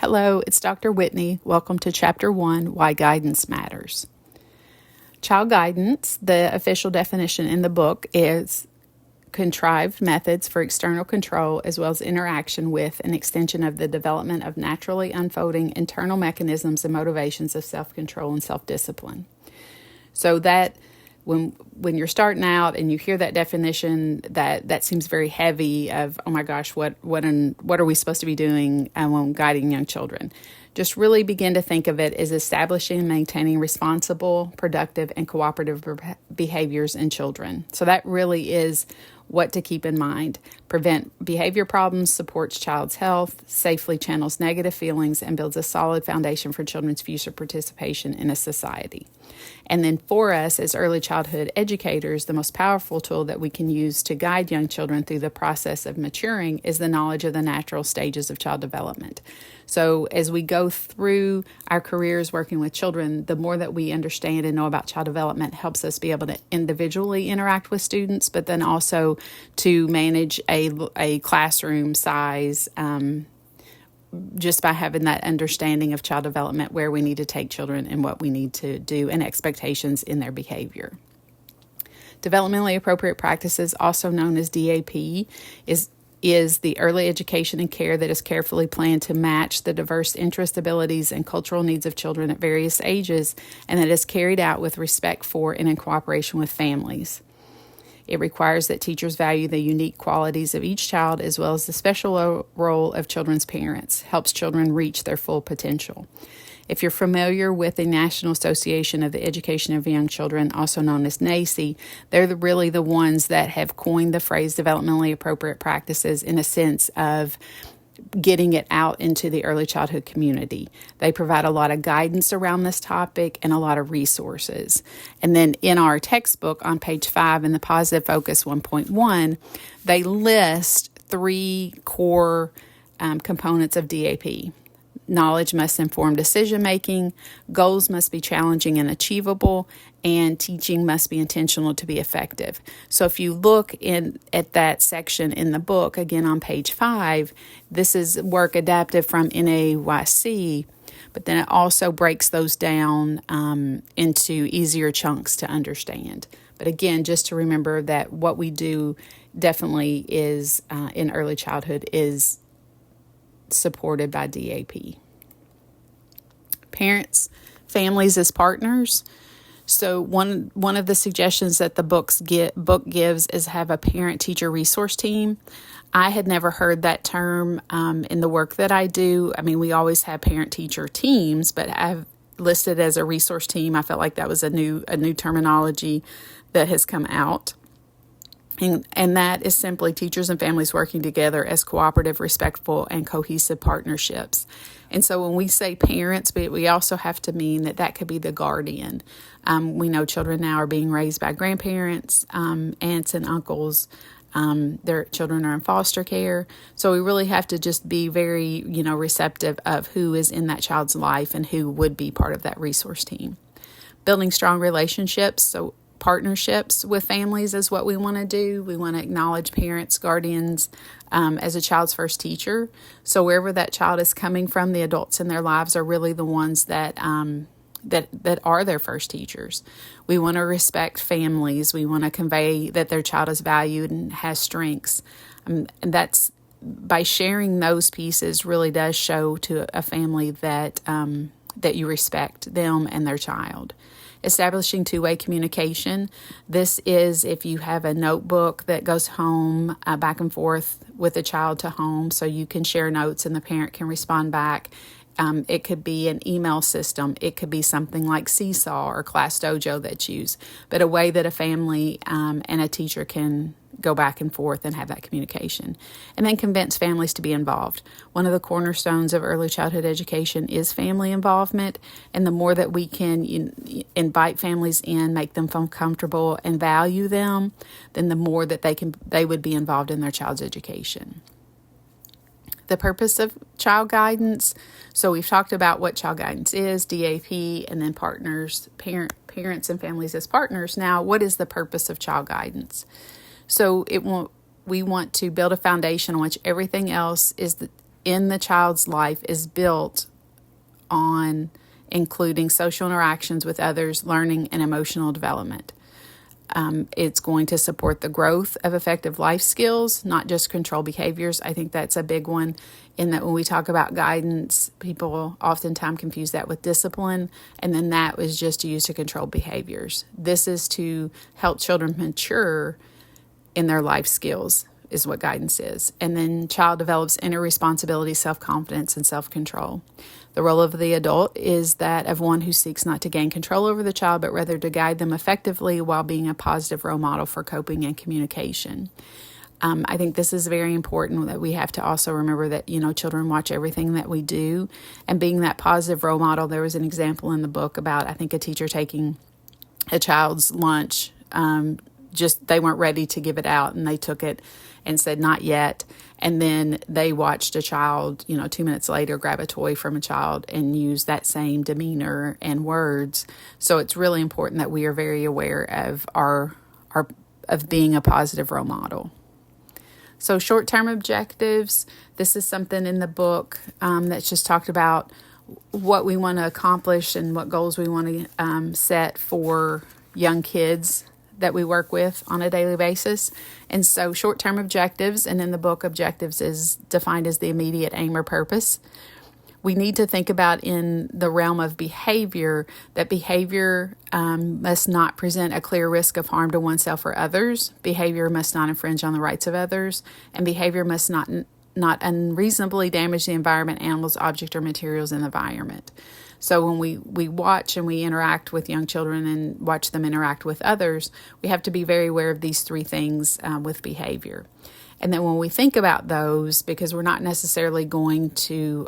Hello, it's Dr. Whitney. Welcome to Chapter 1, Why Guidance Matters. Child guidance, the official definition in the book, is contrived methods for external control as well as interaction with an extension of the development of naturally unfolding internal mechanisms and motivations of self-control and self-discipline. So that when you're starting out and you hear that definition, that seems very heavy of, oh my gosh, what are we supposed to be doing when guiding young children? Just really begin to think of it as establishing and maintaining responsible, productive, and cooperative behaviors in children. So that really is what to keep in mind. Prevent behavior problems, supports child's health, safely channels negative feelings, and builds a solid foundation for children's future participation in a society. And then for us as early childhood educators, the most powerful tool that we can use to guide young children through the process of maturing is the knowledge of the natural stages of child development. So as we go through our careers working with children, the more that we understand and know about child development helps us be able to individually interact with students, but then also to manage a classroom size just by having that understanding of child development, where we need to take children and what we need to do and expectations in their behavior. Developmentally appropriate practices, also known as DAP, is the early education and care that is carefully planned to match the diverse interests, abilities, and cultural needs of children at various ages, and that is carried out with respect for and in cooperation with families. It requires that teachers value the unique qualities of each child as well as the special role of children's parents, helps children reach their full potential. If you're familiar with the National Association of the Education of Young Children, also known as NAEYC, they're really the ones that have coined the phrase developmentally appropriate practices in a sense of getting it out into the early childhood community. They provide a lot of guidance around this topic and a lot of resources. And then in our textbook on page 5 in the Positive Focus 1.1, they list 3 core components of DAP. Knowledge must inform decision-making, goals must be challenging and achievable, and teaching must be intentional to be effective. So if you look at that section in the book, again on page 5, this is work adapted from NAEYC, but then it also breaks those down into easier chunks to understand. But again, just to remember that what we do definitely is in early childhood is supported by DAP. Parents, families as partners. So one of the suggestions that the book gives is have a parent-teacher resource team. I had never heard that term in the work that I do. I mean, we always have parent-teacher teams, but I've listed as a resource team. I felt like that was a new terminology that has come out. And that is simply teachers and families working together as cooperative, respectful, and cohesive partnerships. And so when we say parents, but we also have to mean that could be the guardian. We know children now are being raised by grandparents, aunts and uncles. Their children are in foster care. So we really have to just be very, receptive of who is in that child's life and who would be part of that resource team. Building strong relationships. So partnerships with families is what we want to do. We want to acknowledge parents, guardians as a child's first teacher. So wherever that child is coming from, the adults in their lives are really the ones that are their first teachers. We want to respect families. We want to convey that their child is valued and has strengths. And that's by sharing those pieces really does show to a family that you respect them and their child. Establishing two-way communication. This is if you have a notebook that goes home back and forth with the child to home, so you can share notes and the parent can respond back. It could be an email system. It could be something like Seesaw or Class Dojo that's used, but a way that a family and a teacher can go back and forth and have that communication. And then convince families to be involved. One of the cornerstones of early childhood education is family involvement, and the more that we can invite families in, make them feel comfortable and value them, then the more that they would be involved in their child's education. The purpose of child guidance. So we've talked about what child guidance is, DAP, and then partners, parents and families as partners. Now, what is the purpose of child guidance? So we want to build a foundation on which everything else in the child's life is built on including social interactions with others, learning, and emotional development. It's going to support the growth of effective life skills, not just control behaviors. I think that's a big one, in that when we talk about guidance, people oftentimes confuse that with discipline, and then that was just used to control behaviors. This is to help children mature in their life skills, is what guidance is. And then child develops inner responsibility, self-confidence, and self-control. The role of the adult is that of one who seeks not to gain control over the child, but rather to guide them effectively while being a positive role model for coping and communication. I think this is very important, that we have to also remember that, children watch everything that we do, and being that positive role model. There was an example in the book about, I think, a teacher taking a child's lunch. They weren't ready to give it out, and they took it and said, "Not yet." And then they watched a child, 2 minutes later, grab a toy from a child and use that same demeanor and words. So it's really important that we are very aware of of being a positive role model. So short-term objectives, this is something in the book that's just talked about what we want to accomplish and what goals we want to set for young kids that we work with on a daily basis. And so short-term objectives, and in the book, objectives is defined as the immediate aim or purpose. We need to think about, in the realm of behavior, that behavior must not present a clear risk of harm to oneself or others. Behavior must not infringe on the rights of others, and behavior must not unreasonably damage the environment, animals, objects, or materials in the environment. So when we watch and we interact with young children and watch them interact with others, we have to be very aware of these three things with behavior. And then when we think about those, because we're not necessarily going to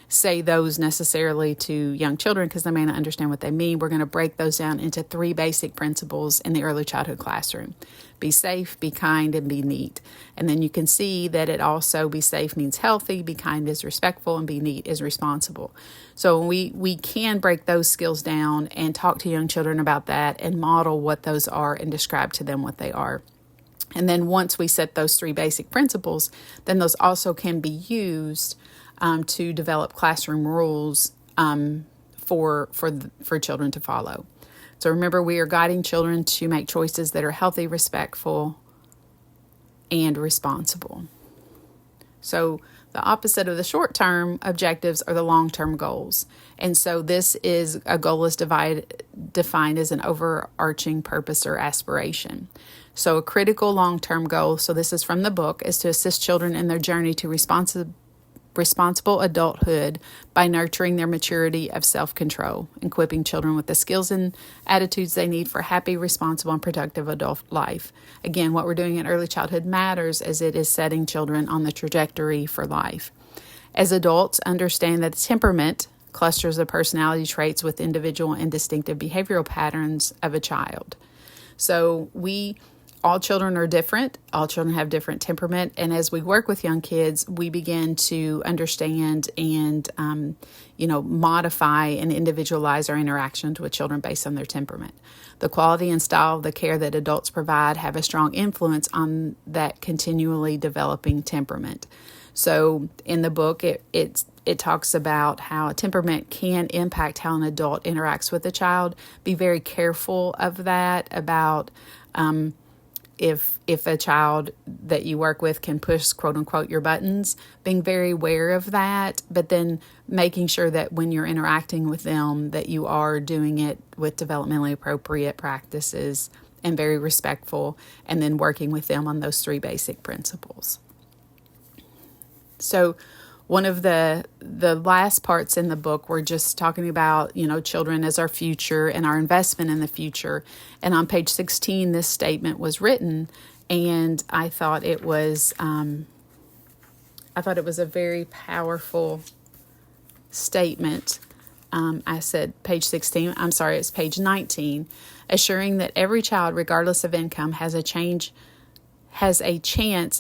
say those necessarily to young children because they may not understand what they mean, we're going to break those down into three basic principles in the early childhood classroom. Be safe, be kind, and be neat. And then you can see that it also, be safe means healthy, be kind is respectful, and be neat is responsible. So we can break those skills down and talk to young children about that and model what those are and describe to them what they are. And then once we set those three basic principles, then those also can be used to develop classroom rules for children to follow. So remember, we are guiding children to make choices that are healthy, respectful, and responsible. So the opposite of the short-term objectives are the long-term goals. And so this is a goal is defined as an overarching purpose or aspiration. So a critical long-term goal, so this is from the book, is to assist children in their journey to responsible adulthood by nurturing their maturity of self-control, equipping children with the skills and attitudes they need for happy, responsible, and productive adult life. Again, what we're doing in early childhood matters, as it is setting children on the trajectory for life. As adults, understand that the temperament clusters of personality traits with individual and distinctive behavioral patterns of a child. So all children are different. All children have different temperament. And as we work with young kids, we begin to understand and, modify and individualize our interactions with children based on their temperament. The quality and style of the care that adults provide have a strong influence on that continually developing temperament. So in the book, it talks about how temperament can impact how an adult interacts with a child. Be very careful of that, about if a child that you work with can push, quote unquote, your buttons, being very aware of that, but then making sure that when you're interacting with them, that you are doing it with developmentally appropriate practices and very respectful, and then working with them on those three basic principles. So one of the last parts in the book, we're just talking about, children as our future and our investment in the future. And on page 16, this statement was written, and I thought it was a very powerful statement. I said page 16. I'm sorry, it's page 19. Assuring that every child, regardless of income, has a chance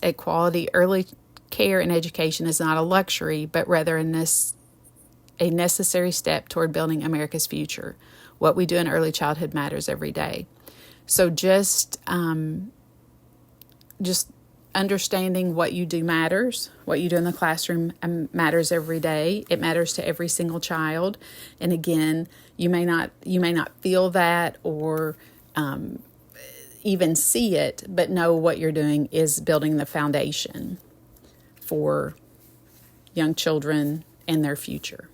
at quality early care and education is not a luxury, but rather a necessary step toward building America's future. What we do in early childhood matters every day. So just understanding what you do matters. What you do in the classroom matters every day. It matters to every single child. And again, you may not feel that or even see it, but know what you're doing is building the foundation for young children and their future.